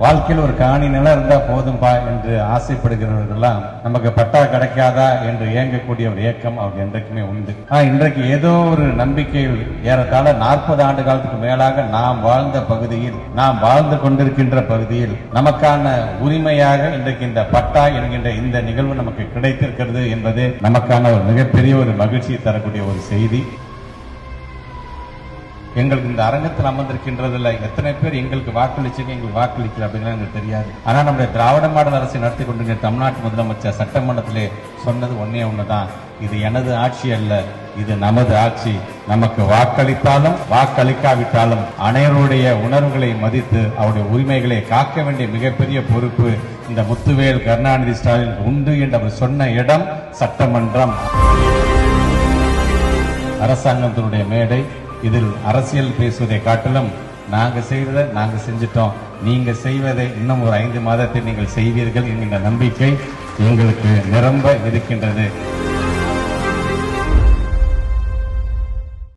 வாழ்க்கையில் ஒரு காணி நிலம் இருந்தா போதும்பா என்று ஆசைப்படுகிறவர்களெல்லாம் நமக்கு பட்டா கிடைக்காதா என்று ஏங்கக்கூடிய ஒரு ஏக்கம் அவருக்கு என்றைக்குமே உண்டு. இன்றைக்கு ஏதோ ஒரு நம்பிக்கையில் ஏறத்தாழ 40 ஆண்டு காலத்துக்கு மேலாக நாம் வாழ்ந்த பகுதியில், நாம் வாழ்ந்து கொண்டிருக்கின்ற பகுதியில் நமக்கான உரிமையாக இன்றைக்கு இந்த பட்டா என்கின்ற இந்த நிகழ்வு நமக்கு கிடைத்திருக்கிறது என்பது நமக்கான ஒரு மிகப்பெரிய ஒரு மகிழ்ச்சியை தரக்கூடிய ஒரு செய்தி. எங்களுக்கு இந்த அரங்கத்தில் அமர்ந்திருக்கின்றதுல எத்தனை பேர் எங்களுக்கு வாக்களிச்சுங்க, எங்களுக்கு வாக்களிக்கல அப்படிங்கிறது எங்களுக்கு தெரியாது. ஆனா நம்முடைய திராவிட மாடல் அரசை நடத்தி கொண்டிருக்கிற தமிழ்நாட்டு முதலமைச்சர் சட்டமன்றத்திலே சொன்னது ஒன்னே ஒண்ணுதான், இது எனது ஆட்சி அல்ல, இது நமது ஆட்சி. நமக்கு வாக்களித்தாலும் வாக்களிக்காவிட்டாலும் அனைவருடைய உணர்வுகளை மதித்து அவருடைய உரிமைகளை காக்க வேண்டிய மிகப்பெரிய பொறுப்பு இந்த முத்துவேல் கருணாநிதி ஸ்டாலின் உண்டு என்று அவர் சொன்ன இடம் சட்டமன்றம். அரசாங்கத்தினுடைய மேடை. இதில் அரசியல் பேசுவதை காட்டிலும் நாங்க செய்வதை நாங்க செஞ்சிட்டோம், நீங்க செய்வதை இன்னும் ஒரு 5 மாதத்தில் நீங்கள் செய்வீர்கள் என்கின்ற நம்பிக்கை எங்களுக்கு நிரம்ப இருக்கின்றது.